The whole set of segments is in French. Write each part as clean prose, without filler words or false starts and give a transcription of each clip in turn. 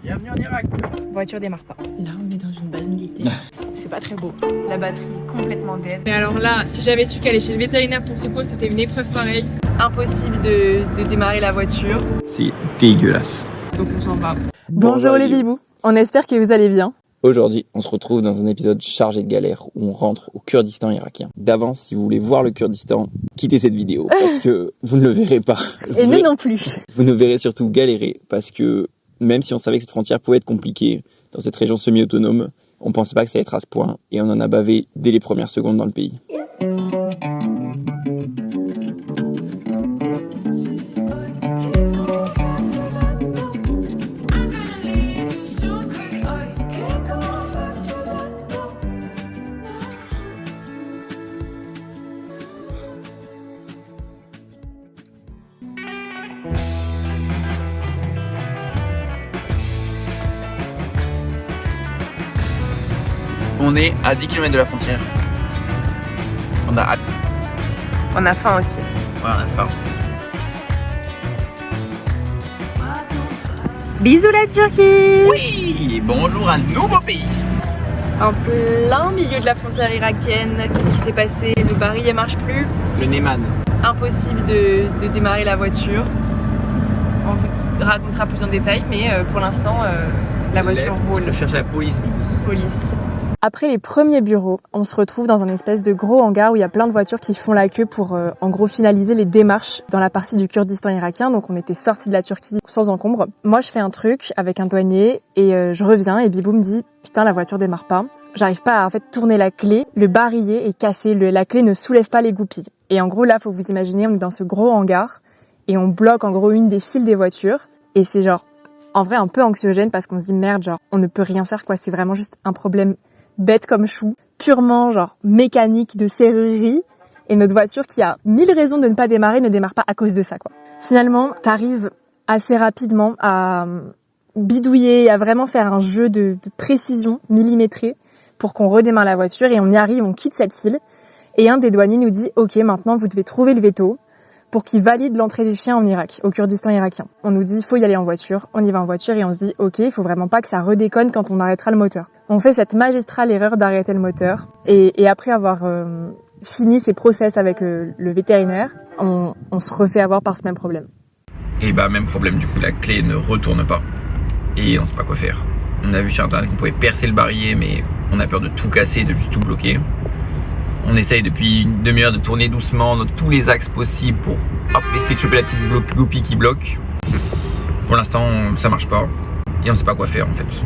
Bienvenue en Irak. Voiture démarre pas. Là, on est dans une base militaire. C'est pas très beau. La batterie complètement dead. Mais alors là, si j'avais su qu'aller chez le vétérinaire pour secours, c'était une épreuve pareille. Impossible de démarrer la voiture. C'est dégueulasse. Donc on s'en va. Bonjour les bibous, on espère que vous allez bien. Aujourd'hui, on se retrouve dans un épisode chargé de galères où on rentre au Kurdistan irakien. D'avance, si vous voulez voir le Kurdistan, quittez cette vidéo parce que vous ne le verrez pas. Et nous non plus. Vous ne verrez surtout galérer parce que même si on savait que cette frontière pouvait être compliquée dans cette région semi-autonome, on pensait pas que ça allait être à ce point et on en a bavé dès les premières secondes dans le pays. On est à 10 km de la frontière. On a hâte. On a faim aussi. Ouais, on a faim. Bisous la Turquie. Oui, bonjour un nouveau pays. En plein milieu de la frontière irakienne, qu'est-ce qui s'est passé? Le barillet marche plus. Le Neyman. Impossible de démarrer la voiture. On vous racontera plus en détail, mais pour l'instant, la voiture roule. Je cherche la police. Police. Après les premiers bureaux, on se retrouve dans un espèce de gros hangar où il y a plein de voitures qui font la queue pour en gros finaliser les démarches dans la partie du Kurdistan irakien. Donc on était sortis de la Turquie sans encombre. Moi je fais un truc avec un douanier et je reviens et Bibou me dit « Putain la voiture démarre pas ». J'arrive pas à en fait tourner la clé, le barillet est cassé, la clé ne soulève pas les goupilles. Et en gros là faut vous imaginer, on est dans ce gros hangar et on bloque en gros une des files des voitures et c'est genre en vrai un peu anxiogène parce qu'on se dit merde genre on ne peut rien faire quoi, c'est vraiment juste un problème bête comme chou, purement genre mécanique de serrurerie et notre voiture qui a 1000 raisons de ne pas démarrer ne démarre pas à cause de ça quoi. Finalement, t'arrives assez rapidement à bidouiller, à vraiment faire un jeu de précision millimétrée pour qu'on redémarre la voiture et on y arrive, on quitte cette file et un des douaniers nous dit ok maintenant vous devez trouver le veto pour qu'il valide l'entrée du chien en Irak, au Kurdistan irakien. On nous dit il faut y aller en voiture, on y va en voiture et on se dit ok, il faut vraiment pas que ça redéconne quand on arrêtera le moteur. On fait cette magistrale erreur d'arrêter le moteur et après avoir fini ces process avec le vétérinaire, on se refait avoir par ce même problème. Et bah même problème du coup, la clé ne retourne pas et on sait pas quoi faire. On a vu sur internet qu'on pouvait percer le barillet mais on a peur de tout casser, de juste tout bloquer. On essaye depuis une demi-heure de tourner doucement dans tous les axes possibles pour essayer de choper la petite goupille qui bloque. Pour l'instant, ça marche pas et on sait pas quoi faire en fait.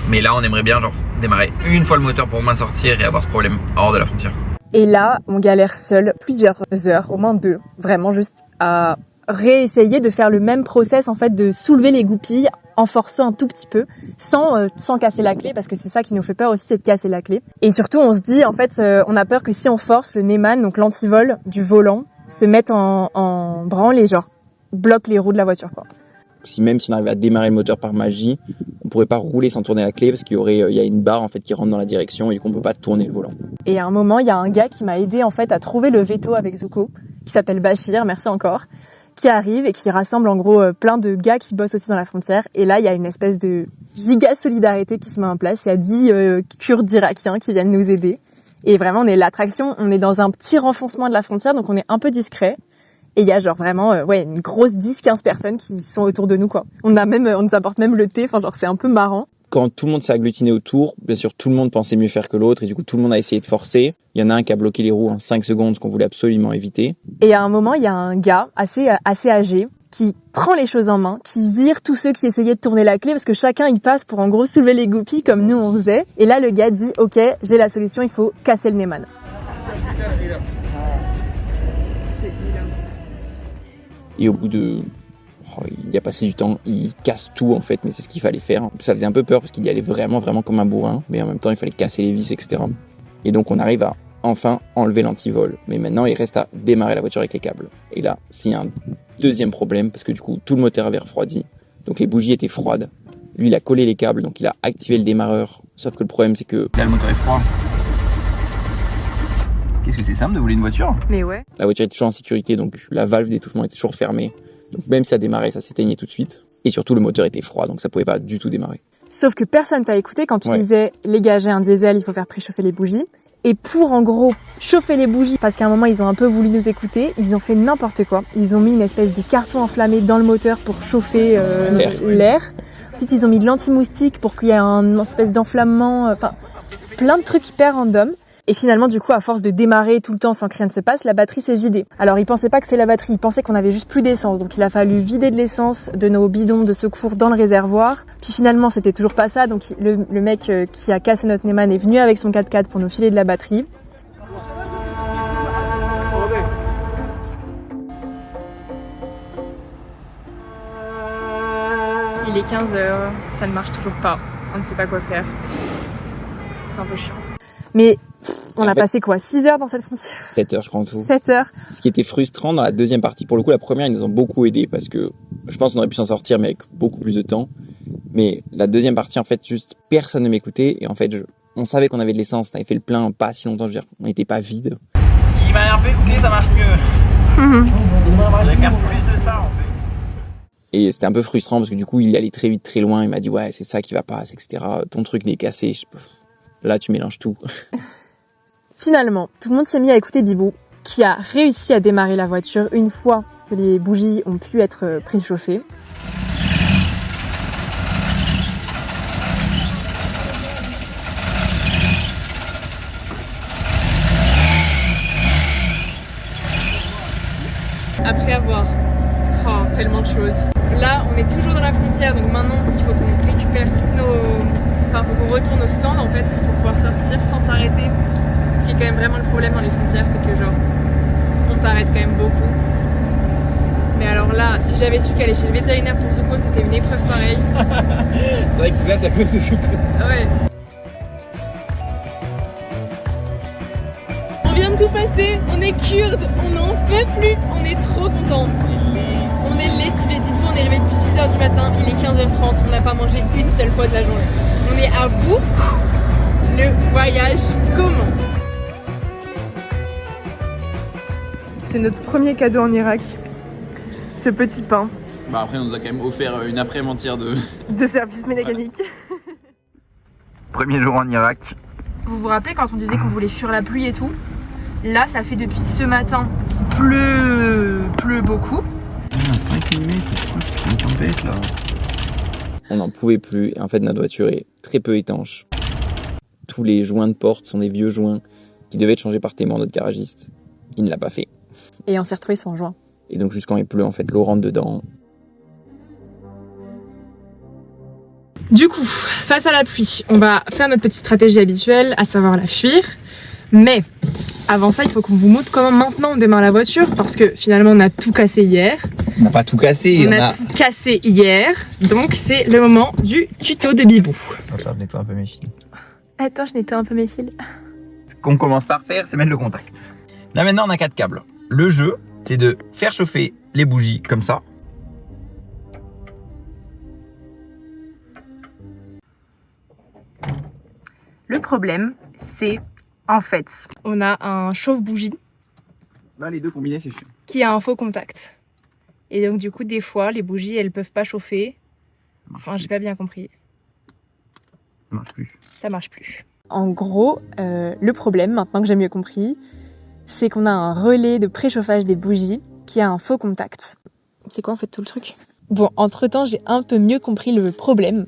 Mais là, on aimerait bien genre démarrer une fois le moteur pour au moins sortir et avoir ce problème hors de la frontière. Et là, on galère seul plusieurs heures, au moins 2, vraiment juste à réessayer de faire le même process en fait de soulever les goupilles en forçant un tout petit peu sans casser la clé parce que c'est ça qui nous fait peur aussi, c'est de casser la clé. Et surtout on se dit en fait on a peur que si on force le Neyman, donc l'antivol du volant, se mette en branle et genre bloque les roues de la voiture quoi. Même si on arrivait à démarrer le moteur par magie, on pourrait pas rouler sans tourner la clé parce qu'il y a une barre en fait qui rentre dans la direction et qu'on peut pas tourner le volant. Et à un moment, il y a un gars qui m'a aidé en fait à trouver le veto avec Zuko, qui s'appelle Bachir, merci encore, qui arrive et qui rassemble en gros plein de gars qui bossent aussi dans la frontière. Et là, il y a une espèce de giga solidarité qui se met en place. Il y a 10 Kurdes irakiens qui viennent nous aider. Et vraiment, on est l'attraction, on est dans un petit renfoncement de la frontière, donc on est un peu discret. Et il y a genre vraiment une grosse 10-15 personnes qui sont autour de nous quoi. On nous apporte même le thé, enfin genre c'est un peu marrant. Quand tout le monde s'est agglutiné autour, bien sûr tout le monde pensait mieux faire que l'autre et du coup tout le monde a essayé de forcer. Il y en a un qui a bloqué les roues en 5 secondes, ce qu'on voulait absolument éviter. Et à un moment, il y a un gars assez âgé qui prend les choses en main, qui vire tous ceux qui essayaient de tourner la clé parce que chacun il passe pour en gros soulever les goupilles comme nous on faisait. Et là le gars dit ok, j'ai la solution, il faut casser le Neyman. Et au bout de... il y a passé du temps, il casse tout en fait, mais c'est ce qu'il fallait faire. Ça faisait un peu peur parce qu'il y allait vraiment comme un bourrin, mais en même temps il fallait casser les vis, etc. Et donc on arrive à enfin enlever l'antivol. Mais maintenant il reste à démarrer la voiture avec les câbles. Et là, s'il y a un deuxième problème, parce que du coup tout le moteur avait refroidi, donc les bougies étaient froides. Lui il a collé les câbles, donc il a activé le démarreur. Sauf que le problème c'est que... là le moteur est froid. Qu'est-ce que c'est simple de voler une voiture? Mais ouais. La voiture est toujours en sécurité, donc la valve d'étouffement est toujours fermée. Donc même si ça démarrait, ça s'éteignait tout de suite. Et surtout, le moteur était froid, donc ça pouvait pas du tout démarrer. Sauf que personne t'a écouté quand tu Ouais. disais les gars, j'ai un diesel, il faut faire préchauffer les bougies. Et pour en gros chauffer les bougies, parce qu'à un moment ils ont un peu voulu nous écouter, ils ont fait n'importe quoi. Ils ont mis une espèce de carton enflammé dans le moteur pour chauffer l'air. Ensuite ils ont mis de l'anti-moustique pour qu'il y ait une espèce d'enflammement, enfin plein de trucs hyper random. Et finalement, du coup, à force de démarrer tout le temps sans que rien ne se passe, la batterie s'est vidée. Alors, ils pensaient pas que c'est la batterie, ils pensaient qu'on avait juste plus d'essence. Donc, il a fallu vider de l'essence de nos bidons de secours dans le réservoir. Puis finalement, c'était toujours pas ça. Donc, le mec qui a cassé notre Neyman est venu avec son 4x4 pour nous filer de la batterie. Il est 15h, ça ne marche toujours pas. On ne sait pas quoi faire. C'est un peu chiant. Mais on a passé quoi, 6 heures dans cette frontière? 7 heures, je crois, en tout. 7 heures. Ce qui était frustrant dans la deuxième partie, pour le coup, la première, ils nous ont beaucoup aidés parce que je pense qu'on aurait pu s'en sortir, mais avec beaucoup plus de temps. Mais la deuxième partie, en fait, juste personne ne m'écoutait. Et en fait, on savait qu'on avait de l'essence. On avait fait le plein pas si longtemps, je veux dire, on n'était pas vide. Il m'a un peu écouté, ça marche mieux. Je vais faire plus de ça, en fait. Et c'était un peu frustrant parce que du coup, il allait très vite, très loin. Il m'a dit, ouais, c'est ça qui va pas, etc. Ton truc n'est cassé. Là, tu mélanges tout. Finalement, tout le monde s'est mis à écouter Bibou, qui a réussi à démarrer la voiture une fois que les bougies ont pu être préchauffées. Après avoir tellement de choses. Là, on est toujours dans la frontière, donc maintenant, il faut qu'on récupère toutes nos... Enfin, faut qu'on retourne au stand, en fait, pour pouvoir sortir sans s'arrêter. Ce qui est quand même vraiment le problème dans les frontières, c'est que genre, on t'arrête quand même beaucoup. Mais alors là, si j'avais su qu'aller chez le vétérinaire pour Zuko, c'était une épreuve pareille. C'est vrai que là, c'est à cause de Zuko. Ouais. On vient de tout passer, on est kurde, on n'en peut plus, on est trop contents. On est lessivés, dites-vous, on est arrivé depuis 6h du matin, il est 15h30, on n'a pas mangé une seule fois de la journée. On est à bout, le voyage commence. C'est notre premier cadeau en Irak, ce petit pain Bah après, on nous a quand même offert une après-midi entière de service mécanique. Premier jour en Irak. Vous vous rappelez quand on disait qu'on voulait fuir la pluie et tout? Là, ça fait depuis ce matin qu'il pleut beaucoup. 5 mm, c'est une tempête là. On n'en pouvait plus et en fait notre voiture est très peu étanche. Tous les joints de porte sont des vieux joints qui devaient être changés par Témoin, notre garagiste. Il ne l'a pas fait. Et on s'est retrouvés sans joint. Et donc juste quand il pleut, en fait, l'eau rentre dedans. Du coup, face à la pluie, on va faire notre petite stratégie habituelle, à savoir la fuir. Mais avant ça, il faut qu'on vous montre comment maintenant on démarre la voiture, parce que finalement on a tout cassé hier. On n'a pas tout cassé. On a tout cassé hier, donc c'est le moment du tuto de Bibou. Attends, je nettoie un peu mes fils. Attends, je nettoie un peu mes fils. Ce qu'on commence par faire, c'est mettre le contact. Là maintenant, on a 4 câbles. Le jeu, c'est de faire chauffer les bougies comme ça. Le problème, c'est en fait, on a un chauffe-bougie Là, les deux combinés, c'est chiant. qui a un faux contact. Et donc du coup, des fois, les bougies, elles peuvent pas chauffer. Enfin, j'ai pas bien compris. Ça marche plus. Ça marche plus. En gros, le problème, maintenant que j'ai mieux compris, c'est qu'on a un relais de préchauffage des bougies qui a un faux contact. C'est quoi en fait tout le truc? Bon, entre-temps, j'ai un peu mieux compris le problème,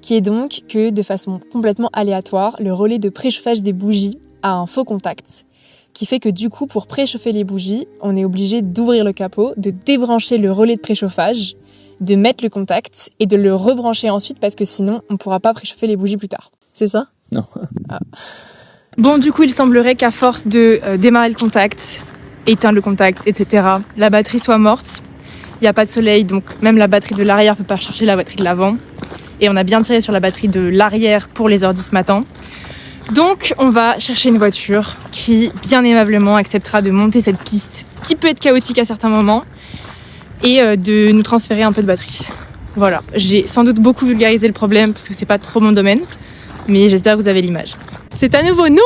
qui est donc que de façon complètement aléatoire, le relais de préchauffage des bougies a un faux contact, qui fait que du coup, pour préchauffer les bougies, on est obligé d'ouvrir le capot, de débrancher le relais de préchauffage, de mettre le contact et de le rebrancher ensuite parce que sinon, on pourra pas préchauffer les bougies plus tard. C'est ça? Non. Ah. Bon, du coup, il semblerait qu'à force de démarrer le contact, éteindre le contact, etc., la batterie soit morte. Il n'y a pas de soleil, donc même la batterie de l'arrière peut pas recharger la batterie de l'avant. Et on a bien tiré sur la batterie de l'arrière pour les heures 10 matin. Donc, on va chercher une voiture qui, bien aimablement, acceptera de monter cette piste qui peut être chaotique à certains moments et de nous transférer un peu de batterie. Voilà, j'ai sans doute beaucoup vulgarisé le problème parce que c'est pas trop mon domaine, mais j'espère que vous avez l'image. C'est à nouveau nous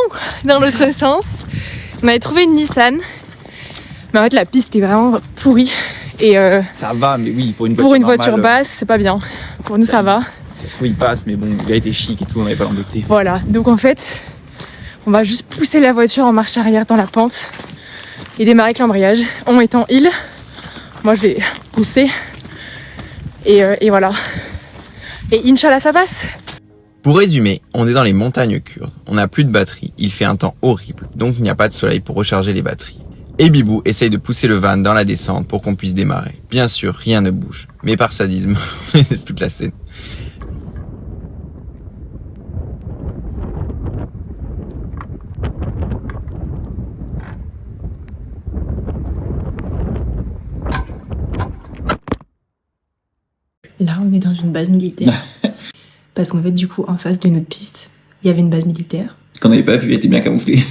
dans l'autre sens. On avait trouvé une Nissan, mais en fait la piste est vraiment pourrie Et ça va, mais oui, pour une voiture normale, basse, c'est pas bien. Pour nous, ça va. Ça se trouve, il passe, mais bon, il a été chic et tout, on n'avait pas l'embêté. Voilà, donc en fait, on va juste pousser la voiture en marche arrière dans la pente et démarrer avec l'embrayage. On est en hill, moi je vais pousser et voilà. Et Inch'Allah ça passe. Pour résumer, on est dans les montagnes kurdes, on n'a plus de batterie, il fait un temps horrible, donc il n'y a pas de soleil pour recharger les batteries. Et Bibou essaye de pousser le van dans la descente pour qu'on puisse démarrer. Bien sûr, rien ne bouge, mais par sadisme, on laisse toute la scène. Là, on est dans une base militaire. Parce qu'en fait, du coup, en face de notre piste, il y avait une base militaire. Qu'on n'avait pas vu, il était bien camouflé.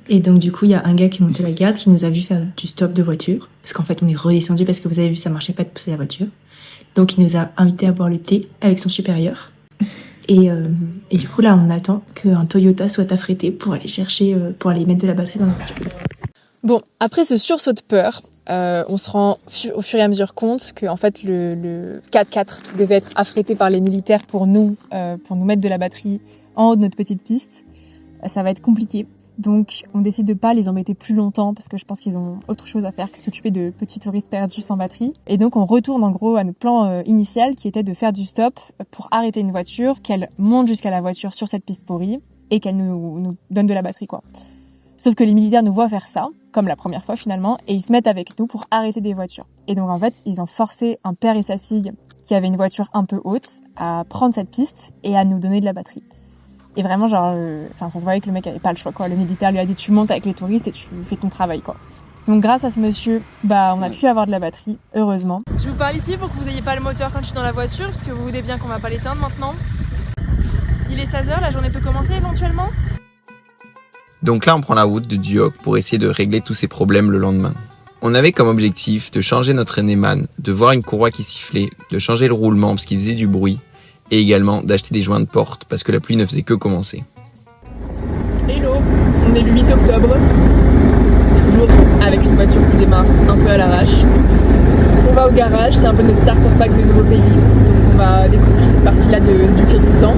Et donc, du coup, il y a un gars qui est monté la garde, qui nous a vu faire du stop de voiture. Parce qu'en fait, on est redescendu parce que vous avez vu, ça marchait pas de pousser la voiture. Donc, il nous a invités à boire le thé avec son supérieur. Et du coup, là, on attend qu'un Toyota soit affrété pour aller chercher, pour aller mettre de la batterie dans la voiture. Bon, après ce sursaut de peur, on se rend au fur et à mesure compte que en fait le 4x4 qui devait être affrété par les militaires pour nous mettre de la batterie en haut de notre petite piste, ça va être compliqué. Donc on décide de pas les embêter plus longtemps parce que je pense qu'ils ont autre chose à faire que s'occuper de petits touristes perdus sans batterie. Et donc on retourne en gros à notre plan initial qui était de faire du stop pour arrêter une voiture, qu'elle monte jusqu'à la voiture sur cette piste pourrie et qu'elle nous donne de la batterie quoi. Sauf que les militaires nous voient faire ça, comme la première fois finalement, et ils se mettent avec nous pour arrêter des voitures. Et donc en fait, ils ont forcé un père et sa fille, qui avaient une voiture un peu haute, à prendre cette piste et à nous donner de la batterie. Et vraiment genre, ça se voyait que le mec avait pas le choix quoi. Le militaire lui a dit tu montes avec les touristes et tu fais ton travail quoi. Donc grâce à ce monsieur, on a pu avoir de la batterie, heureusement. Je vous parle ici pour que vous ayez pas le moteur quand je suis dans la voiture, parce que vous vous doutez bien qu'on va pas l'éteindre maintenant. Il est 16h, la journée peut commencer éventuellement. Donc là, on prend la route de Duhok pour essayer de régler tous ces problèmes le lendemain. On avait comme objectif de changer notre Eneman, de voir une courroie qui sifflait, de changer le roulement parce qu'il faisait du bruit, et également d'acheter des joints de porte parce que la pluie ne faisait que commencer. Hello, on est le 8 octobre, toujours avec une voiture qui démarre un peu à l'arrache. On va au garage, c'est un peu notre starter pack de nouveaux pays, donc on va découvrir cette partie-là du Kurdistan.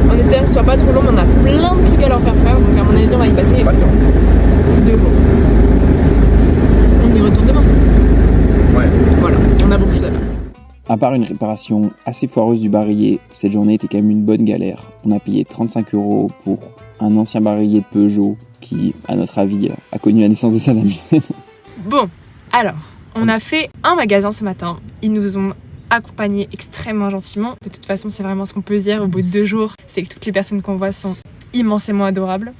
On espère que ce soit pas trop long, mais on a plein de trucs à leur faire faire, donc à mon avis on va y passer 2 jours. On y retourne demain. Ouais. Voilà, on a beaucoup de choses à faire. À part une réparation assez foireuse du barillet, cette journée était quand même une bonne galère. On a payé 35 € pour un ancien barillet de Peugeot qui, à notre avis, a connu la naissance de Saddam Hussein. Bon, alors, on a fait un magasin ce matin. Ils nous ont accompagnés extrêmement gentiment. De toute façon, c'est vraiment ce qu'on peut dire au bout de 2 jours. C'est que toutes les personnes qu'on voit sont immensément adorables.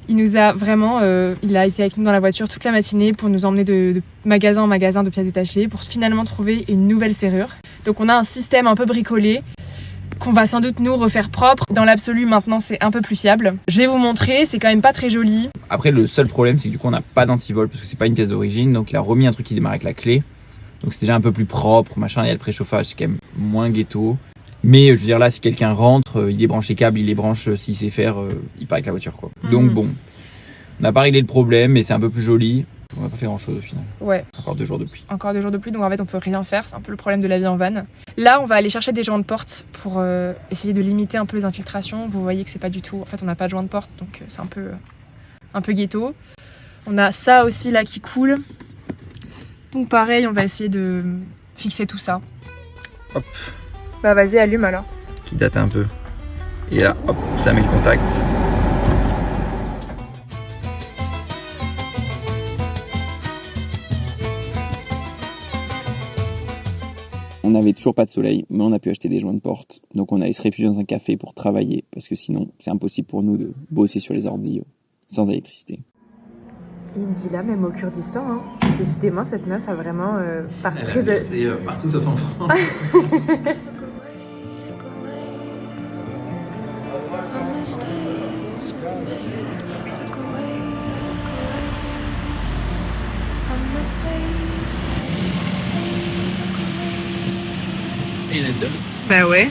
Il nous a vraiment, il a été avec nous dans la voiture toute la matinée pour nous emmener de magasin en magasin de pièces détachées pour finalement trouver une nouvelle serrure. Donc on a un système un peu bricolé qu'on va sans doute nous refaire propre. Dans l'absolu, maintenant, c'est un peu plus fiable. Je vais vous montrer, c'est quand même pas très joli. Après, le seul problème, c'est que du coup, on n'a pas d'antivol parce que c'est pas une pièce d'origine. Donc, il a remis un truc qui démarre avec la clé. Donc, c'est déjà un peu plus propre, machin. Il y a le préchauffage, c'est quand même moins ghetto. Mais je veux dire, là, si quelqu'un rentre, il débranche les câbles, il les branche s'il sait faire, il part avec la voiture, quoi. Donc, bon, on n'a pas réglé le problème, mais c'est un peu plus joli. On n'a pas fait grand chose au final. Ouais. Encore 2 jours de pluie. Encore 2 jours de pluie, donc en fait on peut rien faire, c'est un peu le problème de la vie en van. Là on va aller chercher des joints de porte pour essayer de limiter un peu les infiltrations. Vous voyez que c'est pas du tout, en fait on n'a pas de joints de porte, donc c'est un peu ghetto. On a ça aussi là qui coule. Donc pareil, on va essayer de fixer tout ça. Hop. Bah vas-y, allume alors. Qui date un peu. Et là, hop, ça met le contact. On n'avait toujours pas de soleil, mais on a pu acheter des joints de porte. Donc on allait se réfugier dans un café pour travailler, parce que sinon c'est impossible pour nous de bosser sur les ordi sans électricité. Indila, même au Kurdistan, hein. Décidément, cette meuf a vraiment C'est partout sauf en France. Et il est dedans. Bah ouais.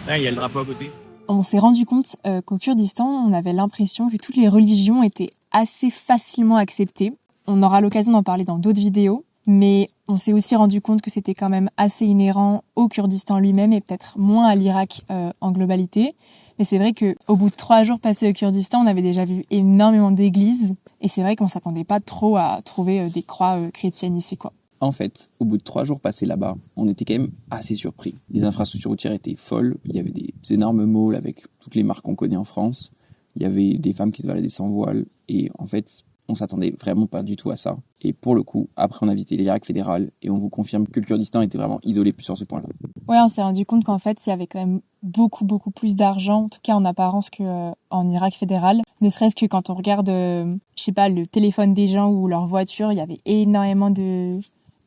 Là, il y a le drapeau à côté. On s'est rendu compte qu'au Kurdistan, on avait l'impression que toutes les religions étaient assez facilement acceptées. On aura l'occasion d'en parler dans d'autres vidéos. Mais on s'est aussi rendu compte que c'était quand même assez inhérent au Kurdistan lui-même et peut-être moins à l'Irak en globalité. Mais c'est vrai qu'au bout de 3 jours passés au Kurdistan, on avait déjà vu énormément d'églises. Et c'est vrai qu'on s'attendait pas trop à trouver des croix chrétiennes ici, quoi. En fait, au bout de 3 jours passés là-bas, on était quand même assez surpris. Les infrastructures routières étaient folles, il y avait des énormes malls avec toutes les marques qu'on connaît en France, il y avait des femmes qui se baladaient sans voile, et en fait, on s'attendait vraiment pas du tout à ça. Et pour le coup, après on a visité l'Irak fédéral, et on vous confirme que le Kurdistan était vraiment isolé sur ce point-là. Ouais, on s'est rendu compte qu'en fait, il y avait quand même beaucoup plus d'argent, en tout cas en apparence, qu'en Irak fédéral. Ne serait-ce que quand on regarde, je sais pas, le téléphone des gens ou leur voiture, il y avait énormément de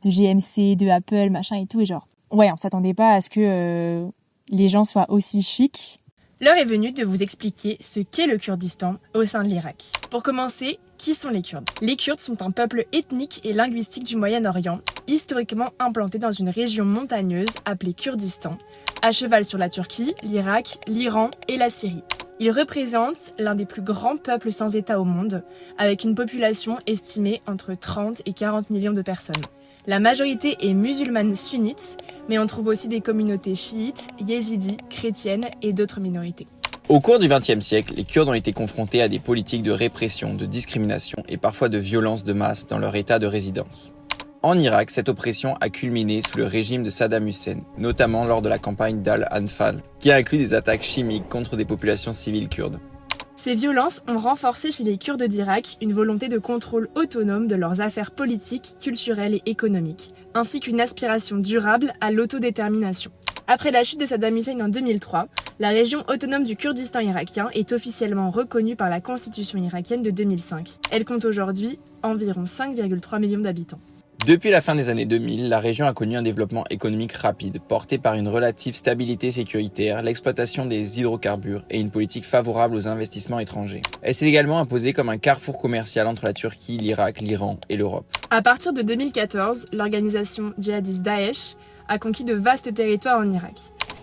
GMC, de Apple, machin et tout. Et genre, ouais, on s'attendait pas à ce que les gens soient aussi chics. L'heure est venue de vous expliquer ce qu'est le Kurdistan au sein de l'Irak. Pour commencer, qui sont les Kurdes ? Les Kurdes sont un peuple ethnique et linguistique du Moyen-Orient, historiquement implanté dans une région montagneuse appelée Kurdistan, à cheval sur la Turquie, l'Irak, l'Iran et la Syrie. Ils représentent l'un des plus grands peuples sans État au monde, avec une population estimée entre 30 et 40 millions de personnes. La majorité est musulmane sunnite, mais on trouve aussi des communautés chiites, yézidis, chrétiennes et d'autres minorités. Au cours du XXe siècle, les Kurdes ont été confrontés à des politiques de répression, de discrimination et parfois de violence de masse dans leur état de résidence. En Irak, cette oppression a culminé sous le régime de Saddam Hussein, notamment lors de la campagne d'Al-Anfal, qui a inclus des attaques chimiques contre des populations civiles kurdes. Ces violences ont renforcé chez les Kurdes d'Irak une volonté de contrôle autonome de leurs affaires politiques, culturelles et économiques, ainsi qu'une aspiration durable à l'autodétermination. Après la chute de Saddam Hussein en 2003, la région autonome du Kurdistan irakien est officiellement reconnue par la constitution irakienne de 2005. Elle compte aujourd'hui environ 5,3 millions d'habitants. Depuis la fin des années 2000, la région a connu un développement économique rapide, porté par une relative stabilité sécuritaire, l'exploitation des hydrocarbures et une politique favorable aux investissements étrangers. Elle s'est également imposée comme un carrefour commercial entre la Turquie, l'Irak, l'Iran et l'Europe. À partir de 2014, l'organisation djihadiste Daesh a conquis de vastes territoires en Irak.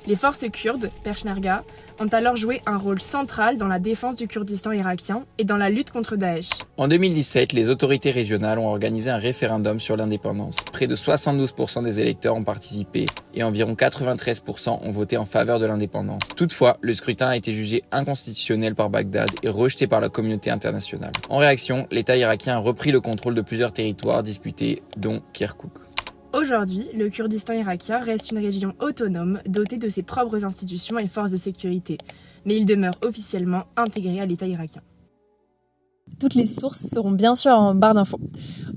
Les forces kurdes, Peshmerga, ont alors joué un rôle central dans la défense du Kurdistan irakien et dans la lutte contre Daesh. En 2017, les autorités régionales ont organisé un référendum sur l'indépendance. Près de 72% des électeurs ont participé et environ 93% ont voté en faveur de l'indépendance. Toutefois, le scrutin a été jugé inconstitutionnel par Bagdad et rejeté par la communauté internationale. En réaction, l'État irakien a repris le contrôle de plusieurs territoires disputés, dont Kirkouk. Aujourd'hui, le Kurdistan irakien reste une région autonome dotée de ses propres institutions et forces de sécurité, mais il demeure officiellement intégré à l'État irakien. Toutes les sources seront bien sûr en barre d'infos.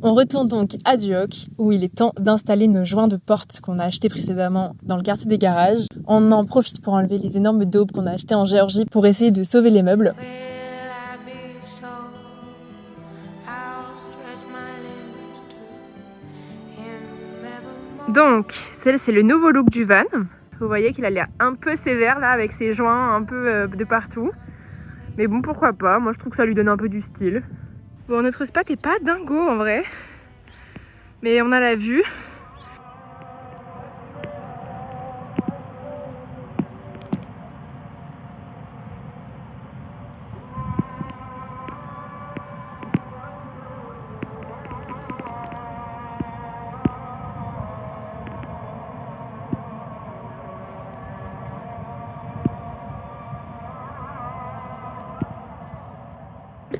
On retourne donc à Duhok, où il est temps d'installer nos joints de porte qu'on a achetés précédemment dans le quartier des garages. On en profite pour enlever les énormes daubes qu'on a achetées en Géorgie pour essayer de sauver les meubles. Donc, c'est le nouveau look du van. Vous voyez qu'il a l'air un peu sévère là, avec ses joints un peu de partout. Mais bon, pourquoi pas, moi je trouve que ça lui donne un peu du style. Bon, notre spot est pas dingo en vrai. Mais on a la vue.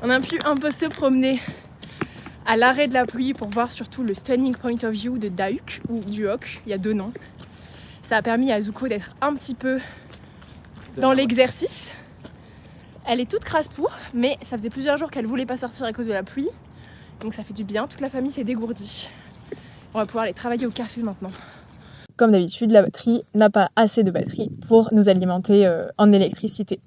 On a pu un peu se promener à l'arrêt de la pluie pour voir surtout le stunning point of view de Duhok ou Duhok, il y a 2 noms. Ça a permis à Zuko d'être un petit peu dans l'exercice. Elle est toute crasse-pour, mais ça faisait plusieurs jours qu'elle voulait pas sortir à cause de la pluie. Donc ça fait du bien, toute la famille s'est dégourdie. On va pouvoir aller travailler au café maintenant. Comme d'habitude, la batterie n'a pas assez de batterie pour nous alimenter en électricité.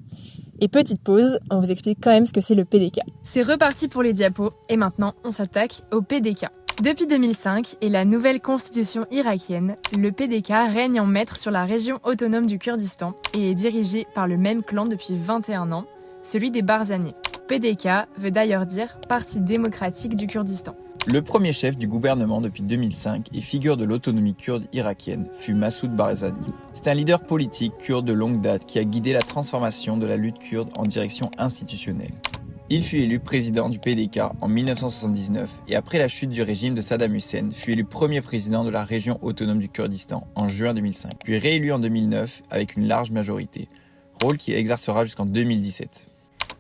Et petite pause, on vous explique quand même ce que c'est le PDK. C'est reparti pour les diapos et maintenant on s'attaque au PDK. Depuis 2005 et la nouvelle constitution irakienne, le PDK règne en maître sur la région autonome du Kurdistan et est dirigé par le même clan depuis 21 ans, celui des Barzani. PDK veut d'ailleurs dire Parti démocratique du Kurdistan. Le premier chef du gouvernement depuis 2005 et figure de l'autonomie kurde irakienne fut Massoud Barzani. C'est un leader politique kurde de longue date qui a guidé la transformation de la lutte kurde en direction institutionnelle. Il fut élu président du PDK en 1979 et après la chute du régime de Saddam Hussein, fut élu premier président de la région autonome du Kurdistan en juin 2005, puis réélu en 2009 avec une large majorité, rôle qu'il exercera jusqu'en 2017.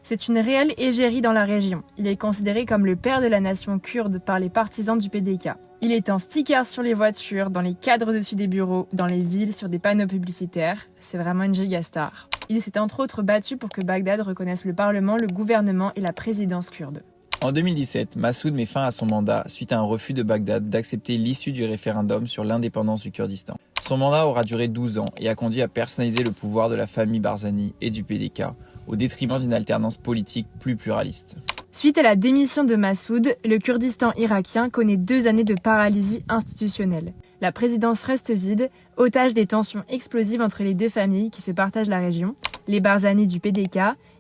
C'est une réelle égérie dans la région. Il est considéré comme le père de la nation kurde par les partisans du PDK. Il est en stickers sur les voitures, dans les cadres dessus des bureaux, dans les villes, sur des panneaux publicitaires. C'est vraiment une gigastar. Il s'est entre autres battu pour que Bagdad reconnaisse le Parlement, le gouvernement et la présidence kurde. En 2017, Massoud met fin à son mandat suite à un refus de Bagdad d'accepter l'issue du référendum sur l'indépendance du Kurdistan. Son mandat aura duré 12 ans et a conduit à personnaliser le pouvoir de la famille Barzani et du PDK, au détriment d'une alternance politique plus pluraliste. Suite à la démission de Massoud, le Kurdistan irakien connaît 2 années de paralysie institutionnelle. La présidence reste vide, otage des tensions explosives entre les deux familles qui se partagent la région, les Barzani du PDK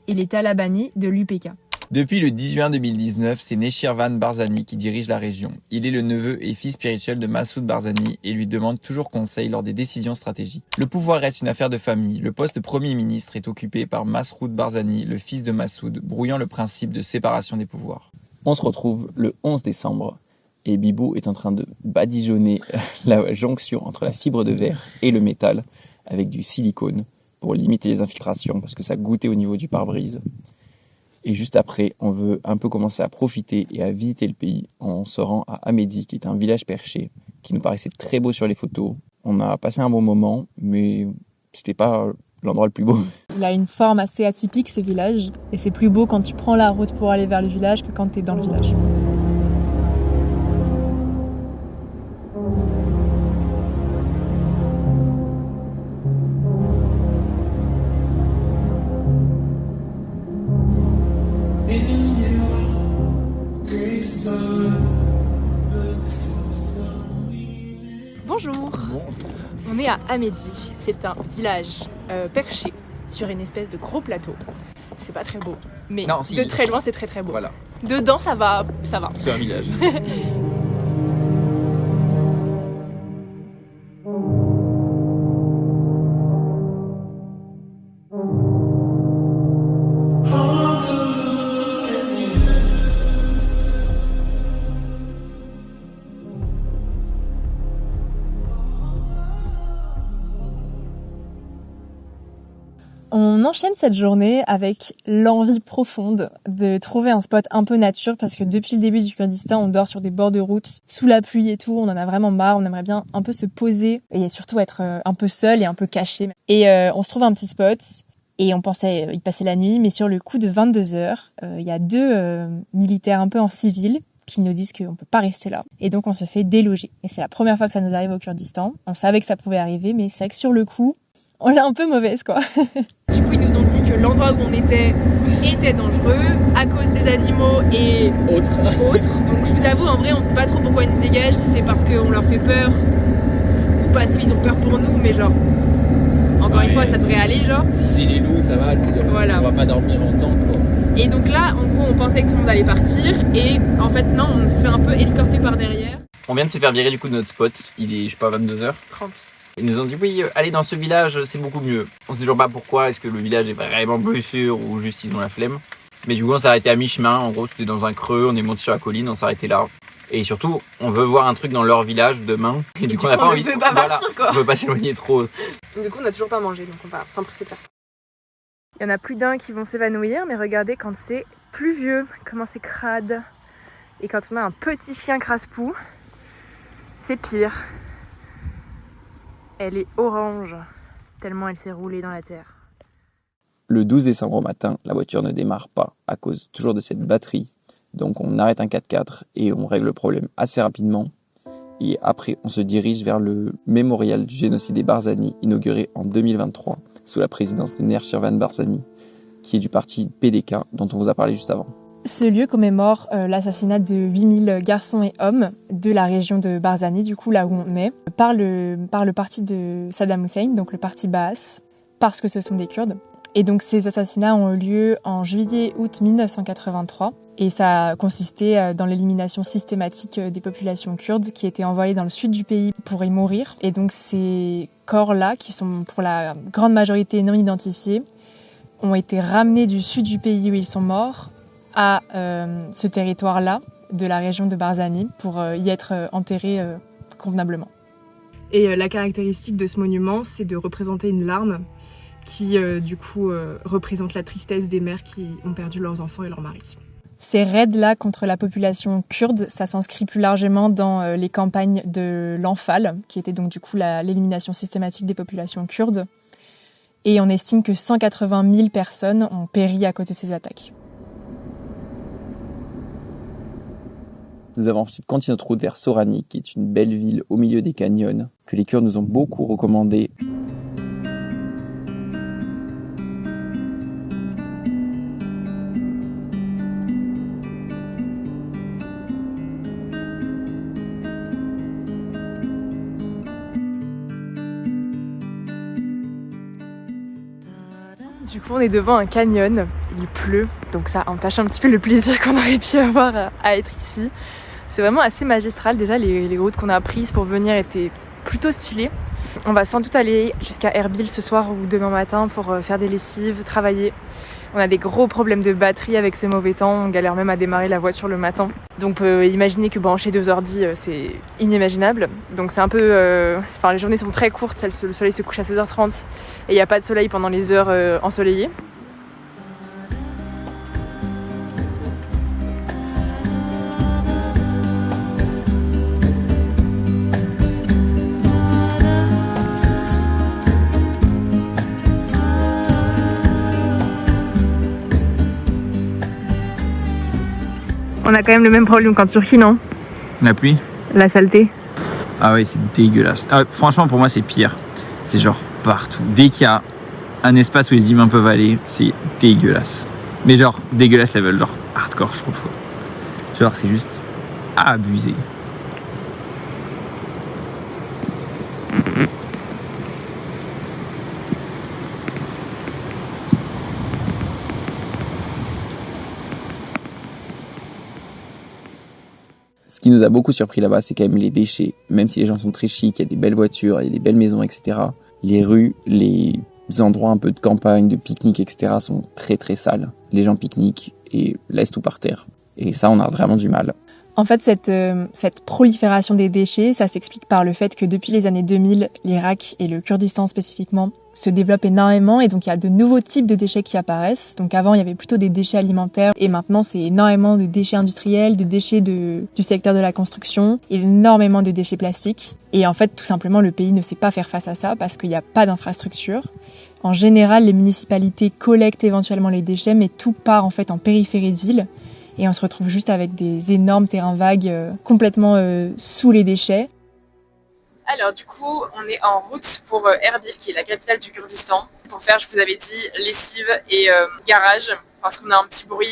et les Talabani de l'UPK. Depuis le 10 juin 2019, c'est Nechirvan Barzani qui dirige la région. Il est le neveu et fils spirituel de Massoud Barzani et lui demande toujours conseil lors des décisions stratégiques. Le pouvoir reste une affaire de famille. Le poste de Premier ministre est occupé par Masroud Barzani, le fils de Massoud, brouillant le principe de séparation des pouvoirs. On se retrouve le 11 décembre et Bibou est en train de badigeonner la jonction entre la fibre de verre et le métal avec du silicone pour limiter les infiltrations parce que ça goûtait au niveau du pare-brise. Et juste après, on veut un peu commencer à profiter et à visiter le pays. On se rend à Amédi, qui est un village perché, qui nous paraissait très beau sur les photos. On a passé un bon moment, mais c'était pas l'endroit le plus beau. Il a une forme assez atypique ce village, et c'est plus beau quand tu prends la route pour aller vers le village que quand tu es dans le village. Bonjour, on est à Amédi, c'est un village perché sur une espèce de gros plateau. C'est pas très beau, mais Non, si. de très loin c'est très très beau. Voilà, Dedans ça va. c'est un village. On enchaîne cette journée avec l'envie profonde de trouver un spot un peu nature parce que depuis le début du Kurdistan, on dort sur des bords de route, sous la pluie et tout, on en a vraiment marre, on aimerait bien un peu se poser et surtout être un peu seul et un peu caché. Et on se trouve un petit spot et on pensait y passer la nuit, mais sur le coup de 22h, il y a 2 militaires un peu en civil qui nous disent qu'on peut pas rester là. Et donc on se fait déloger. Et c'est la première fois que ça nous arrive au Kurdistan. On savait que ça pouvait arriver, mais c'est vrai que sur le coup, on l'a un peu mauvaise quoi. Du coup, ils nous ont dit que l'endroit où on était dangereux à cause des animaux et autres. Donc je vous avoue, en vrai, on sait pas trop pourquoi ils nous dégagent, si c'est parce qu'on leur fait peur ou parce qu'ils ont peur pour nous, mais genre, encore une fois, ça devrait aller, genre. Si c'est les loups, ça va, Voilà. On va pas dormir en tente, quoi. Et donc là, en gros, on pensait que tout le monde allait partir et en fait, non, on se fait un peu escorter par derrière. On vient de se faire virer du coup de notre spot, il est, je sais pas, 22h. 30. Ils nous ont dit oui, allez dans ce village, c'est beaucoup mieux. On se dit toujours pas pourquoi, est-ce que le village est vraiment plus sûr ou juste ils ont la flemme. Mais du coup on s'est arrêté à mi-chemin, en gros c'était dans un creux, on est monté sur la colline, on s'est arrêté là. Et surtout, on veut voir un truc dans leur village demain. Et du coup on n'a pas envie On veut pas partir quoi. on veut pas s'éloigner trop. Du coup on n'a toujours pas mangé, donc on va s'empresser de faire ça. Il y en a plus d'un qui vont s'évanouir, mais regardez quand c'est pluvieux, comment c'est crade. Et quand on a un petit chien crasse-pou, c'est pire. Elle est orange, tellement elle s'est roulée dans la terre. Le 12 décembre au matin, la voiture ne démarre pas à cause toujours de cette batterie. Donc on arrête un 4x4 et on règle le problème assez rapidement. Et après, on se dirige vers le mémorial du génocide des Barzani, inauguré en 2023, sous la présidence de Nechirvan Barzani, qui est du parti PDK, dont on vous a parlé juste avant. Ce lieu commémore l'assassinat de 8000 garçons et hommes de la région de Barzani, du coup là où on est, par le parti de Saddam Hussein, donc le parti Baas, parce que ce sont des Kurdes. Et donc ces assassinats ont eu lieu en juillet-août 1983 et ça a consisté dans l'élimination systématique des populations kurdes qui étaient envoyées dans le sud du pays pour y mourir. Et donc ces corps-là, qui sont pour la grande majorité non identifiés, ont été ramenés du sud du pays où ils sont morts à ce territoire-là de la région de Barzani pour y être enterrés convenablement. Et la caractéristique de ce monument, c'est de représenter une larme qui représente la tristesse des mères qui ont perdu leurs enfants et leurs maris. Ces raids-là contre la population kurde, ça s'inscrit plus largement dans les campagnes de l'Anfal, qui était donc du coup l'élimination systématique des populations kurdes. Et on estime que 180 000 personnes ont péri à cause de ces attaques. Nous avons ensuite continué notre route vers Sorani, qui est une belle ville au milieu des canyons, que les Kurdes nous ont beaucoup recommandé. Du coup, on est devant un canyon, il pleut, donc ça entache un petit peu le plaisir qu'on aurait pu avoir à être ici. C'est vraiment assez magistral, déjà les routes qu'on a prises pour venir étaient plutôt stylées. On va sans doute aller jusqu'à Erbil ce soir ou demain matin pour faire des lessives, travailler. On a des gros problèmes de batterie avec ce mauvais temps, on galère même à démarrer la voiture le matin. Donc on peut imaginer que brancher 2 ordi c'est inimaginable. Donc c'est un peu... les journées sont très courtes, le soleil se couche à 16h30 et il n'y a pas de soleil pendant les heures ensoleillées. On a quand même le même problème qu'en Turquie, non? La pluie? La saleté. Ah oui, c'est dégueulasse. Ah, franchement, pour moi, c'est pire. C'est genre partout. Dès qu'il y a un espace où les humains peuvent aller, c'est dégueulasse. Mais genre, dégueulasse level, genre hardcore, je trouve. Genre, c'est juste abusé. Ce qui nous a beaucoup surpris là-bas, c'est quand même les déchets. Même si les gens sont très chics, il y a des belles voitures, il y a des belles maisons, etc. Les rues, les endroits un peu de campagne, de pique-nique, etc. sont très très sales. Les gens pique-niquent et laissent tout par terre. Et ça, on a vraiment du mal. En fait, cette prolifération des déchets, ça s'explique par le fait que depuis les années 2000, l'Irak et le Kurdistan spécifiquement se développent énormément et donc il y a de nouveaux types de déchets qui apparaissent. Donc avant, il y avait plutôt des déchets alimentaires et maintenant, c'est énormément de déchets industriels, de déchets du secteur de la construction, et énormément de déchets plastiques. Et en fait, tout simplement, le pays ne sait pas faire face à ça parce qu'il n'y a pas d'infrastructure. En général, les municipalités collectent éventuellement les déchets, mais tout part en fait en périphérie d'île. Et on se retrouve juste avec des énormes terrains vagues complètement sous les déchets. Alors du coup, on est en route pour Erbil, qui est la capitale du Kurdistan, pour faire, je vous avais dit, lessive et garage, parce qu'on a un petit bruit,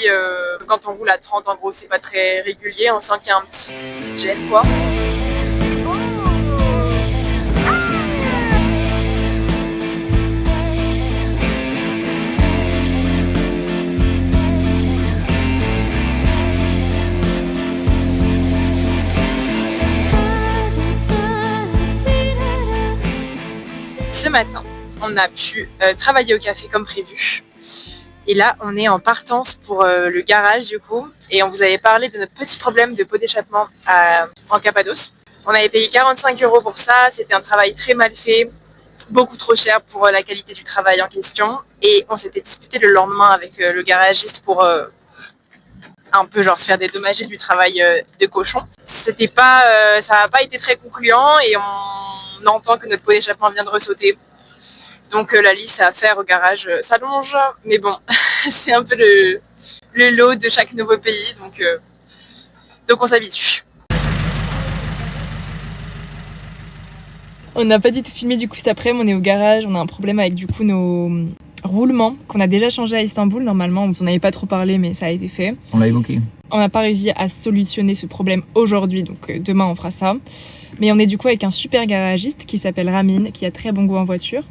quand on roule à 30, en gros, c'est pas très régulier, on sent qu'il y a un petit gêne, quoi. Ce matin, on a pu travailler au café comme prévu. Et là, on est en partance pour le garage du coup. Et on vous avait parlé de notre petit problème de pot d'échappement en Cappadoce. On avait payé 45 € pour ça. C'était un travail très mal fait, beaucoup trop cher pour la qualité du travail en question. Et on s'était disputé le lendemain avec le garagiste pour un peu genre se faire dédommager du travail de cochon. C'était pas, ça n'a pas été très concluant et on entend que notre pot d'échappement vient de ressauter. Donc la liste à faire au garage s'allonge, mais bon, c'est un peu le lot de chaque nouveau pays, donc on s'habitue. On n'a pas du tout filmé du coup cet après-midi, on est au garage, on a un problème avec du coup nos roulements qu'on a déjà changé à Istanbul. Normalement, on vous en avait pas trop parlé, mais ça a été fait. On l'a évoqué. On n'a pas réussi à solutionner ce problème aujourd'hui, donc demain on fera ça. Mais on est du coup avec un super garagiste qui s'appelle Ramin, qui a très bon goût en voiture.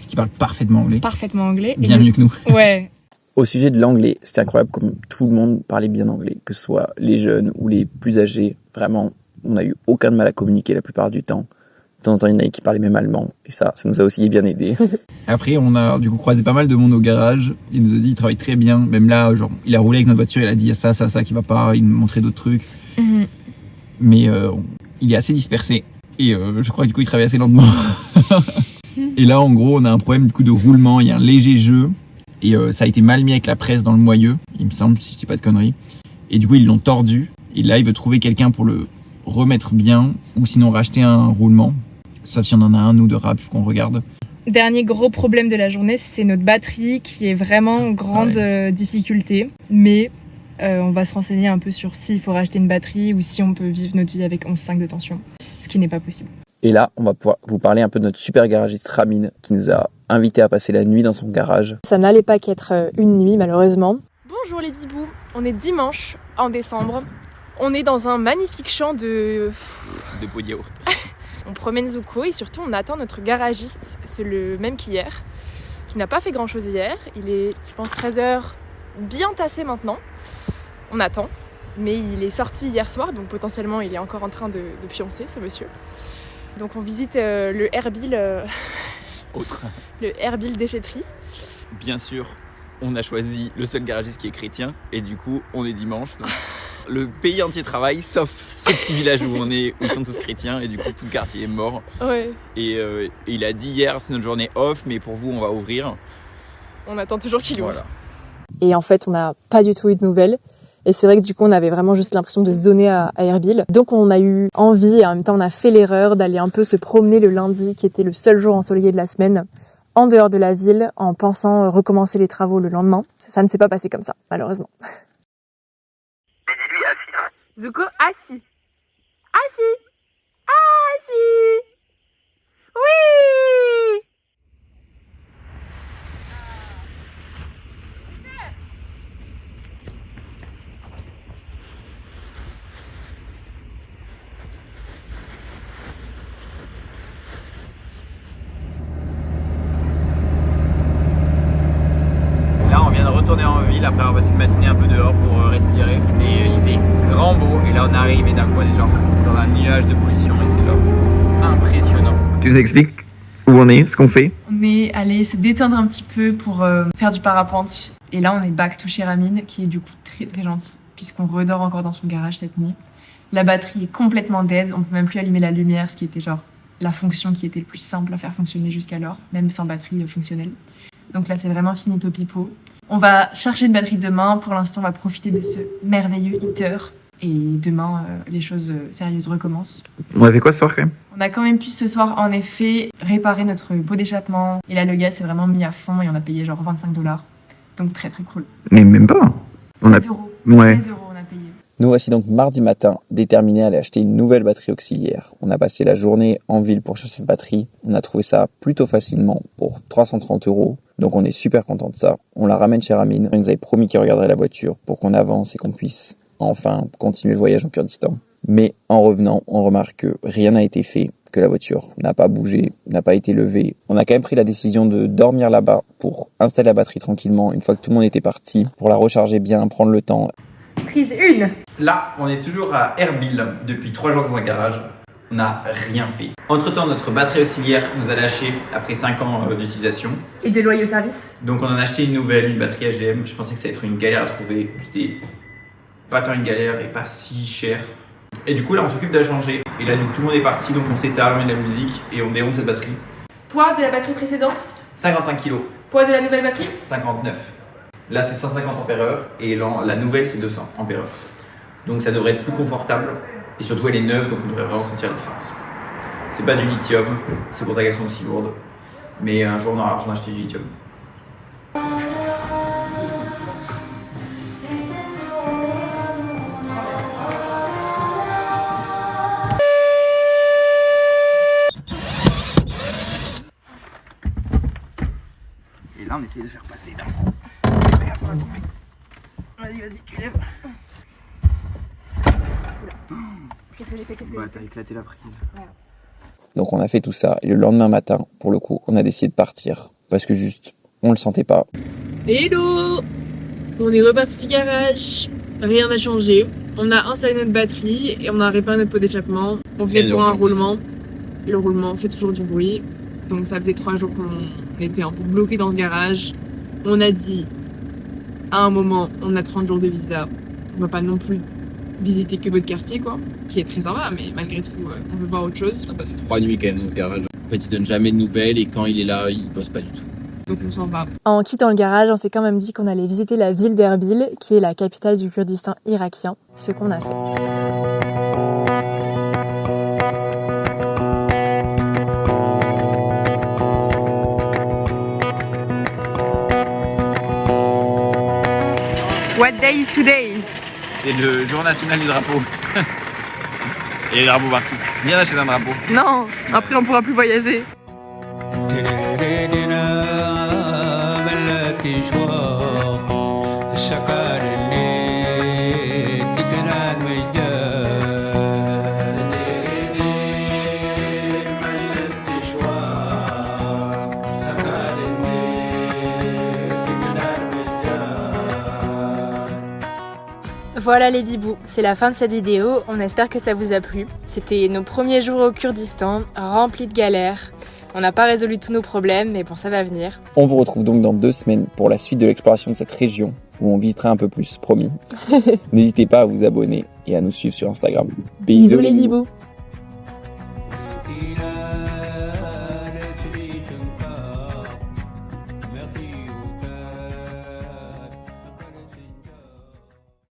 Qui parle parfaitement anglais. Parfaitement anglais. Bien mieux que nous. Ouais. Au sujet de l'anglais, c'était incroyable comme tout le monde parlait bien anglais, que ce soit les jeunes ou les plus âgés. Vraiment, on n'a eu aucun mal à communiquer la plupart du temps. De temps en temps, il y en a qui parlaient même allemand. Et ça nous a aussi bien aidé. Après, on a du coup croisé pas mal de monde au garage. Il nous a dit il travaille très bien. Même là, genre, il a roulé avec notre voiture, il a dit il y a ça qui va pas. Il nous montrait d'autres trucs. Mais il est assez dispersé. Et je crois que du coup, il travaille assez lentement. Et là, en gros, on a un problème du coup de roulement. Il y a un léger jeu. Et ça a été mal mis avec la presse dans le moyeu, il me semble, si je dis pas de conneries. Et du coup, ils l'ont tordu. Et là, il veut trouver quelqu'un pour le remettre bien. Ou sinon, racheter un roulement. Sauf si on en a un ou deux rap qu'on regarde. Dernier gros problème de la journée, c'est notre batterie qui est vraiment en grande difficulté. Mais on va se renseigner un peu sur s'il faut racheter une batterie ou si on peut vivre notre vie avec 11,5 de tension. Ce qui n'est pas possible. Et là, on va pouvoir vous parler un peu de notre super garagiste Ramine qui nous a invités à passer la nuit dans son garage. Ça n'allait pas qu'être une nuit malheureusement. Bonjour les bibous, on est dimanche en décembre. On est dans un magnifique champ de pots de yaourt. On promène Zuko et surtout on attend notre garagiste, c'est le même qu'hier, qui n'a pas fait grand chose hier. Il est, je pense, 13h bien tassé maintenant. On attend, mais il est sorti hier soir, donc potentiellement il est encore en train de pioncer ce monsieur. Donc on visite le Herbil, le Herbil déchetterie. Bien sûr, on a choisi le seul garagiste qui est chrétien et du coup on est dimanche. Donc le pays entier travaille sauf ce petit village où ils sont tous chrétiens et du coup tout le quartier est mort. Ouais. Et il a dit hier c'est notre journée off mais pour vous on va ouvrir. On attend toujours qu'il ouvre. Voilà. Et en fait, on n'a pas du tout eu de nouvelles. Et c'est vrai que du coup, on avait vraiment juste l'impression de zoner à Herbil. Donc on a eu envie et en même temps on a fait l'erreur d'aller un peu se promener le lundi, qui était le seul jour ensoleillé de la semaine, en dehors de la ville, en pensant recommencer les travaux le lendemain. Ça ne s'est pas passé comme ça, malheureusement. Zuko, assis. Assis. Assis. Oui. Là on vient de retourner en ville après avoir passé une matinée un peu dehors pour respirer. Et il faisait grand beau et là on arrive et d'un coup on est genre dans un nuage de pollution et c'est genre impressionnant. Tu nous expliques où on est, ce qu'on fait? On est allé se détendre un petit peu pour faire du parapente. Et là, on est back to chez Ramine, qui est du coup très très gentil, puisqu'on redort encore dans son garage cette nuit. La batterie est complètement dead, on peut même plus allumer la lumière, ce qui était genre la fonction qui était le plus simple à faire fonctionner jusqu'alors, même sans batterie fonctionnelle. Donc là, c'est vraiment finito pipo. On va chercher une batterie demain. Pour l'instant, on va profiter de ce merveilleux heater. Et demain, les choses sérieuses recommencent. On a fait quoi ce soir quand même? On a quand même pu ce soir, en effet, réparer notre pot d'échappement. Et là, le gaz s'est vraiment mis à fond et on a payé genre 25 $. Donc très très cool. Mais même pas. 16 euros. Ouais. 16 euros on a payé. Nous voici donc mardi matin, déterminés à aller acheter une nouvelle batterie auxiliaire. On a passé la journée en ville pour chercher cette batterie. On a trouvé ça plutôt facilement pour 330 €. Donc on est super content de ça. On la ramène chez Ramine. Il nous avait promis qu'il regarderait la voiture pour qu'on avance et qu'on puisse enfin continuer le voyage en Kurdistan. Mais en revenant, on remarque que rien n'a été fait, que la voiture n'a pas bougé, n'a pas été levée. On a quand même pris la décision de dormir là-bas pour installer la batterie tranquillement une fois que tout le monde était parti, pour la recharger bien, prendre le temps. Prise 1. Là, on est toujours à Erbil depuis 3 jours dans un garage. On n'a rien fait. Entre-temps, notre batterie auxiliaire nous a lâché après 5 ans d'utilisation. Et des loyers au service. Donc on en a acheté une nouvelle, une batterie AGM. Je pensais que ça allait être une galère à trouver. C'était pas tant une galère et pas si cher. Et du coup là on s'occupe de la changer. Et là du coup tout le monde est parti, donc on s'étale, on met de la musique et on démonte cette batterie. Poids de la batterie précédente. 55 kg. Poids de la nouvelle batterie. 59. Là c'est 150 ampères-heure et la nouvelle c'est 200 ampères-heure. Donc ça devrait être plus confortable et surtout elle est neuve donc on devrait vraiment sentir la différence. C'est pas du lithium, c'est pour ça qu'elles sont aussi lourdes. Mais un jour on aura l'argent d'acheter du lithium. Et là on essaie de faire passer d'un coup. Regarde, ça va tomber. Vas-y, tu lèves. Qu'est-ce que j'ai fait? Bah t'as éclaté la prise. Ouais. Donc on a fait tout ça et le lendemain matin, pour le coup, on a décidé de partir parce que juste, on le sentait pas. Hello. On est reparti du garage. Rien n'a changé. On a installé notre batterie et on a réparé notre pot d'échappement. On venait pour un roulement. le roulement fait toujours du bruit. Donc ça faisait 3 jours qu'on était un peu bloqués dans ce garage. On a dit à un moment, on a 30 jours de visa, on va pas non plus visiter que votre quartier quoi, qui est très sympa, mais malgré tout on veut voir autre chose. On a passé 3 nuits quand même dans ce garage. En fait il donne jamais de nouvelles et quand il est là il bosse pas du tout. Donc on s'en va. En quittant le garage, on s'est quand même dit qu'on allait visiter la ville d'Erbil, qui est la capitale du Kurdistan irakien, ce qu'on a fait. What day is today? C'est le jour national du drapeau. Et les drapeaux partout. Viens acheter un drapeau. Non, après on pourra plus voyager. Voilà les bibous, c'est la fin de cette vidéo, on espère que ça vous a plu. C'était nos premiers jours au Kurdistan, remplis de galères. On n'a pas résolu tous nos problèmes, mais bon, ça va venir. On vous retrouve donc dans 2 semaines pour la suite de l'exploration de cette région, où on visitera un peu plus, promis. N'hésitez pas à vous abonner et à nous suivre sur Instagram. Bisous les bibous.